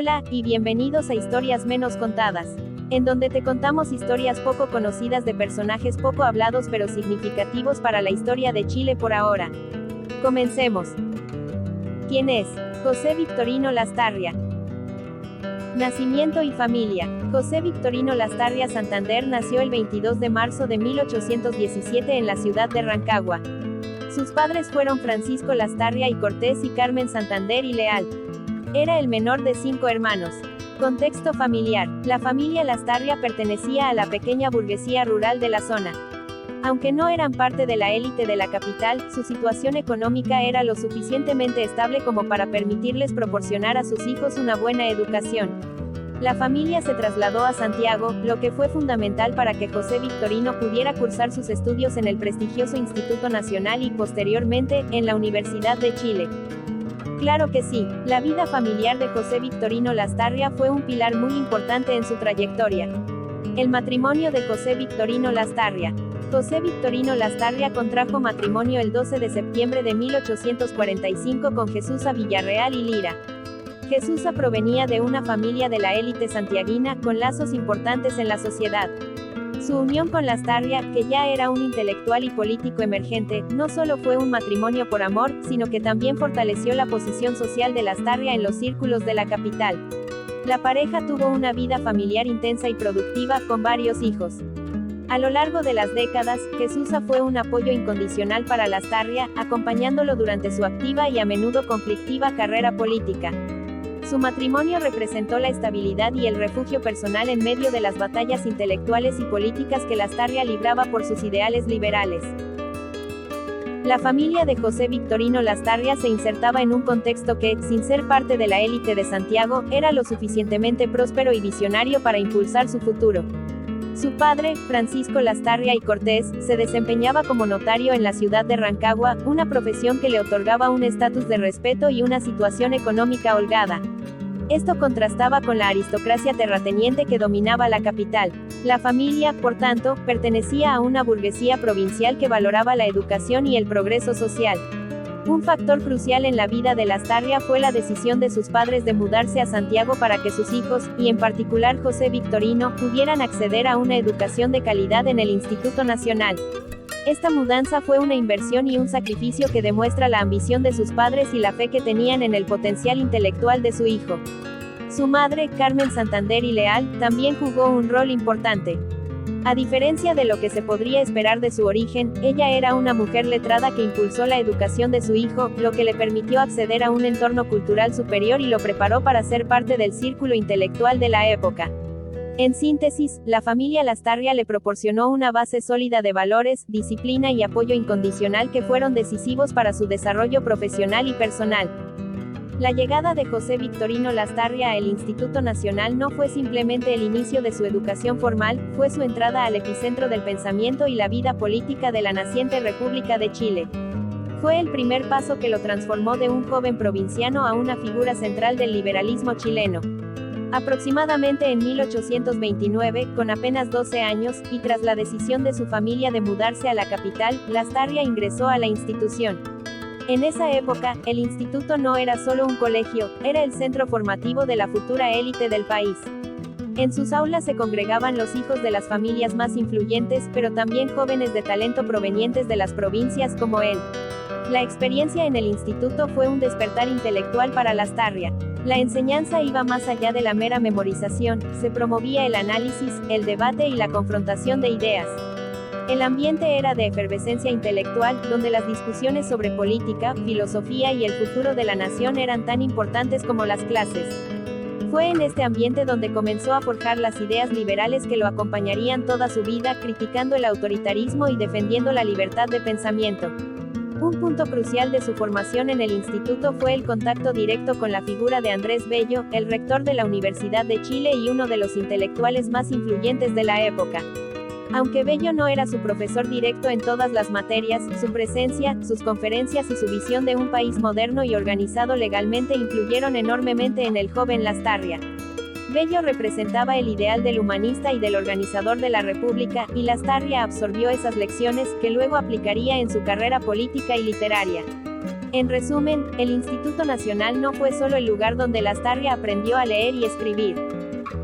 Hola, y bienvenidos a Historias Menos Contadas, en donde te contamos historias poco conocidas de personajes poco hablados pero significativos para la historia de Chile por ahora. Comencemos. ¿Quién es? José Victorino Lastarria. Nacimiento y familia. José Victorino Lastarria Santander nació el 22 de marzo de 1817 en la ciudad de Rancagua. Sus padres fueron Francisco Lastarria y Cortés y Carmen Santander y Leal. Era el menor de 5 hermanos. Contexto familiar. La familia Lastarria pertenecía a la pequeña burguesía rural de la zona. Aunque no eran parte de la élite de la capital, su situación económica era lo suficientemente estable como para permitirles proporcionar a sus hijos una buena educación. La familia se trasladó a Santiago, lo que fue fundamental para que José Victorino pudiera cursar sus estudios en el prestigioso Instituto Nacional y posteriormente, en la Universidad de Chile. Claro que sí, la vida familiar de José Victorino Lastarria fue un pilar muy importante en su trayectoria. El matrimonio de José Victorino Lastarria. José Victorino Lastarria contrajo matrimonio el 12 de septiembre de 1845 con Jesusa Villarreal y Lira. Jesusa provenía de una familia de la élite santiaguina, con lazos importantes en la sociedad. Su unión con Lastarria, que ya era un intelectual y político emergente, no solo fue un matrimonio por amor, sino que también fortaleció la posición social de Lastarria en los círculos de la capital. La pareja tuvo una vida familiar intensa y productiva, con varios hijos. A lo largo de las décadas, Jesusa fue un apoyo incondicional para Lastarria, acompañándolo durante su activa y a menudo conflictiva carrera política. Su matrimonio representó la estabilidad y el refugio personal en medio de las batallas intelectuales y políticas que Lastarria libraba por sus ideales liberales. La familia de José Victorino Lastarria se insertaba en un contexto que, sin ser parte de la élite de Santiago, era lo suficientemente próspero y visionario para impulsar su futuro. Su padre, Francisco Lastarria y Cortés, se desempeñaba como notario en la ciudad de Rancagua, una profesión que le otorgaba un estatus de respeto y una situación económica holgada. Esto contrastaba con la aristocracia terrateniente que dominaba la capital. La familia, por tanto, pertenecía a una burguesía provincial que valoraba la educación y el progreso social. Un factor crucial en la vida de Lastarria fue la decisión de sus padres de mudarse a Santiago para que sus hijos, y en particular José Victorino, pudieran acceder a una educación de calidad en el Instituto Nacional. Esta mudanza fue una inversión y un sacrificio que demuestra la ambición de sus padres y la fe que tenían en el potencial intelectual de su hijo. Su madre, Carmen Santander y Leal, también jugó un rol importante. A diferencia de lo que se podría esperar de su origen, ella era una mujer letrada que impulsó la educación de su hijo, lo que le permitió acceder a un entorno cultural superior y lo preparó para ser parte del círculo intelectual de la época. En síntesis, la familia Lastarria le proporcionó una base sólida de valores, disciplina y apoyo incondicional que fueron decisivos para su desarrollo profesional y personal. La llegada de José Victorino Lastarria al Instituto Nacional no fue simplemente el inicio de su educación formal, fue su entrada al epicentro del pensamiento y la vida política de la naciente República de Chile. Fue el primer paso que lo transformó de un joven provinciano a una figura central del liberalismo chileno. Aproximadamente en 1829, con apenas 12 años, y tras la decisión de su familia de mudarse a la capital, Lastarria ingresó a la institución. En esa época, el instituto no era solo un colegio, era el centro formativo de la futura élite del país. En sus aulas se congregaban los hijos de las familias más influyentes, pero también jóvenes de talento provenientes de las provincias como él. La experiencia en el instituto fue un despertar intelectual para Lastarria. La enseñanza iba más allá de la mera memorización, se promovía el análisis, el debate y la confrontación de ideas. El ambiente era de efervescencia intelectual, donde las discusiones sobre política, filosofía y el futuro de la nación eran tan importantes como las clases. Fue en este ambiente donde comenzó a forjar las ideas liberales que lo acompañarían toda su vida, criticando el autoritarismo y defendiendo la libertad de pensamiento. Un punto crucial de su formación en el instituto fue el contacto directo con la figura de Andrés Bello, el rector de la Universidad de Chile y uno de los intelectuales más influyentes de la época. Aunque Bello no era su profesor directo en todas las materias, su presencia, sus conferencias y su visión de un país moderno y organizado legalmente influyeron enormemente en el joven Lastarria. Bello representaba el ideal del humanista y del organizador de la República, y Lastarria absorbió esas lecciones, que luego aplicaría en su carrera política y literaria. En resumen, el Instituto Nacional no fue solo el lugar donde Lastarria aprendió a leer y escribir.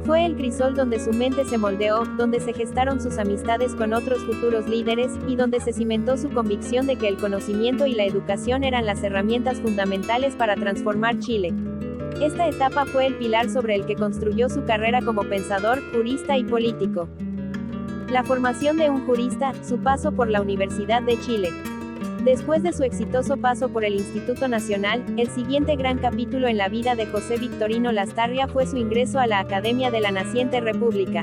Fue el crisol donde su mente se moldeó, donde se gestaron sus amistades con otros futuros líderes, y donde se cimentó su convicción de que el conocimiento y la educación eran las herramientas fundamentales para transformar Chile. Esta etapa fue el pilar sobre el que construyó su carrera como pensador, jurista y político. La formación de un jurista, su paso por la Universidad de Chile. Después de su exitoso paso por el Instituto Nacional, el siguiente gran capítulo en la vida de José Victorino Lastarria fue su ingreso a la Academia de la Naciente República.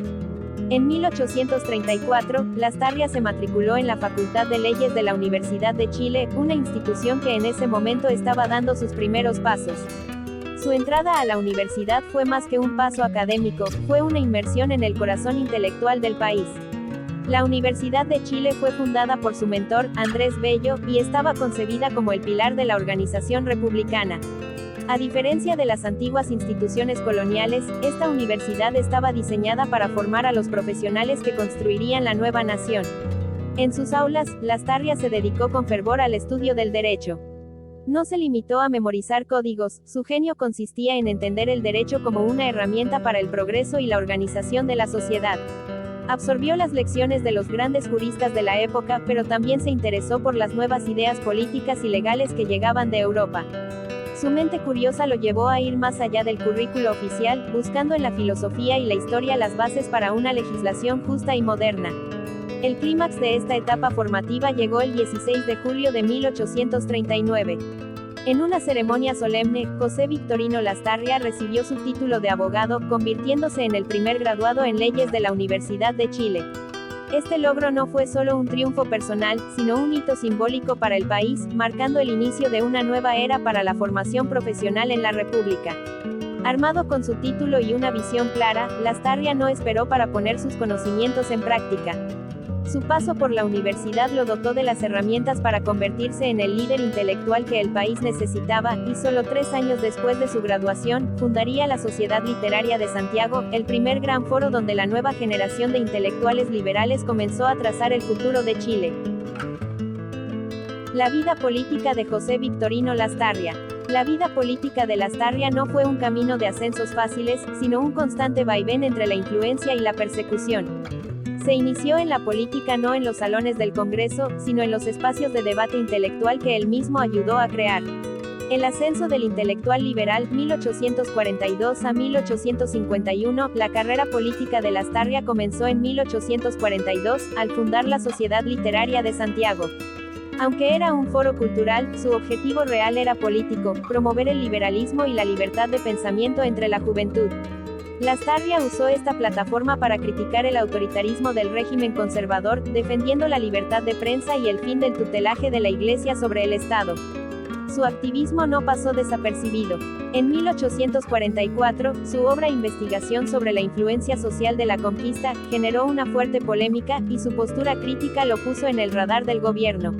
En 1834, Lastarria se matriculó en la Facultad de Leyes de la Universidad de Chile, una institución que en ese momento estaba dando sus primeros pasos. Su entrada a la universidad fue más que un paso académico, fue una inmersión en el corazón intelectual del país. La Universidad de Chile fue fundada por su mentor, Andrés Bello, y estaba concebida como el pilar de la organización republicana. A diferencia de las antiguas instituciones coloniales, esta universidad estaba diseñada para formar a los profesionales que construirían la nueva nación. En sus aulas, Lastarria se dedicó con fervor al estudio del derecho. No se limitó a memorizar códigos, su genio consistía en entender el derecho como una herramienta para el progreso y la organización de la sociedad. Absorbió las lecciones de los grandes juristas de la época, pero también se interesó por las nuevas ideas políticas y legales que llegaban de Europa. Su mente curiosa lo llevó a ir más allá del currículo oficial, buscando en la filosofía y la historia las bases para una legislación justa y moderna. El clímax de esta etapa formativa llegó el 16 de julio de 1839. En una ceremonia solemne, José Victorino Lastarria recibió su título de abogado, convirtiéndose en el primer graduado en leyes de la Universidad de Chile. Este logro no fue solo un triunfo personal, sino un hito simbólico para el país, marcando el inicio de una nueva era para la formación profesional en la República. Armado con su título y una visión clara, Lastarria no esperó para poner sus conocimientos en práctica. Su paso por la universidad lo dotó de las herramientas para convertirse en el líder intelectual que el país necesitaba, y solo 3 años después de su graduación, fundaría la Sociedad Literaria de Santiago, el primer gran foro donde la nueva generación de intelectuales liberales comenzó a trazar el futuro de Chile. La vida política de José Victorino Lastarria. La vida política de Lastarria no fue un camino de ascensos fáciles, sino un constante vaivén entre la influencia y la persecución. Se inició en la política no en los salones del Congreso, sino en los espacios de debate intelectual que él mismo ayudó a crear. El ascenso del intelectual liberal, 1842 a 1851, la carrera política de Lastarria comenzó en 1842, al fundar la Sociedad Literaria de Santiago. Aunque era un foro cultural, su objetivo real era político, promover el liberalismo y la libertad de pensamiento entre la juventud. Lastarria usó esta plataforma para criticar el autoritarismo del régimen conservador, defendiendo la libertad de prensa y el fin del tutelaje de la Iglesia sobre el Estado. Su activismo no pasó desapercibido. En 1844, su obra Investigación sobre la influencia social de la conquista, generó una fuerte polémica, y su postura crítica lo puso en el radar del gobierno.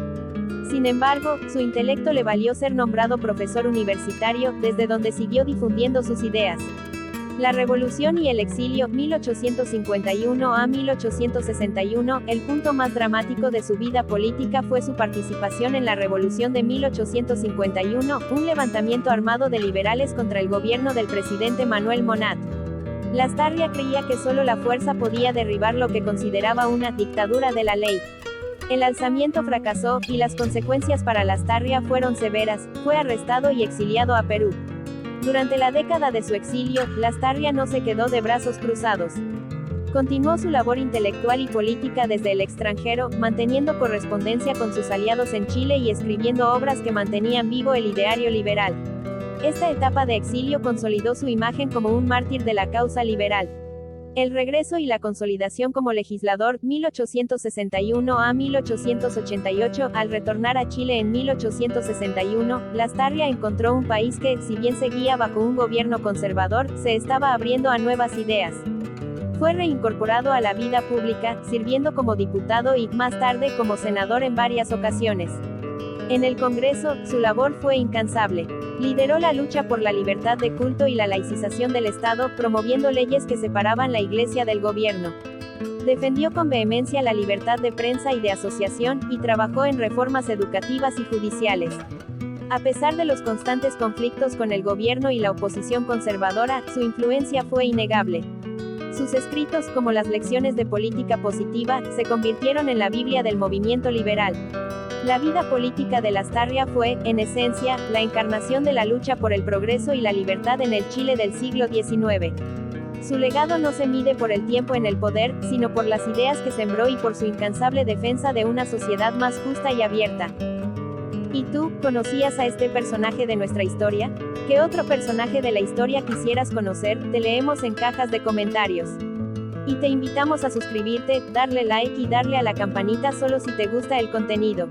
Sin embargo, su intelecto le valió ser nombrado profesor universitario, desde donde siguió difundiendo sus ideas. La Revolución y el exilio, 1851 a 1861, el punto más dramático de su vida política fue su participación en la Revolución de 1851, un levantamiento armado de liberales contra el gobierno del presidente Manuel Montt. Lastarria creía que solo la fuerza podía derribar lo que consideraba una dictadura de la ley. El alzamiento fracasó, y las consecuencias para Lastarria fueron severas, fue arrestado y exiliado a Perú. Durante la década de su exilio, Lastarria no se quedó de brazos cruzados. Continuó su labor intelectual y política desde el extranjero, manteniendo correspondencia con sus aliados en Chile y escribiendo obras que mantenían vivo el ideario liberal. Esta etapa de exilio consolidó su imagen como un mártir de la causa liberal. El regreso y la consolidación como legislador, 1861 a 1888, al retornar a Chile en 1861, Lastarria encontró un país que, si bien seguía bajo un gobierno conservador, se estaba abriendo a nuevas ideas. Fue reincorporado a la vida pública, sirviendo como diputado y, más tarde, como senador en varias ocasiones. En el Congreso, su labor fue incansable. Lideró la lucha por la libertad de culto y la laicización del Estado, promoviendo leyes que separaban la Iglesia del gobierno. Defendió con vehemencia la libertad de prensa y de asociación, y trabajó en reformas educativas y judiciales. A pesar de los constantes conflictos con el gobierno y la oposición conservadora, su influencia fue innegable. Sus escritos, como las lecciones de política positiva, se convirtieron en la Biblia del movimiento liberal. La vida política de Lastarria fue, en esencia, la encarnación de la lucha por el progreso y la libertad en el Chile del siglo XIX. Su legado no se mide por el tiempo en el poder, sino por las ideas que sembró y por su incansable defensa de una sociedad más justa y abierta. ¿Y tú, conocías a este personaje de nuestra historia? ¿Qué otro personaje de la historia quisieras conocer? Te leemos en cajas de comentarios. Y te invitamos a suscribirte, darle like y darle a la campanita solo si te gusta el contenido.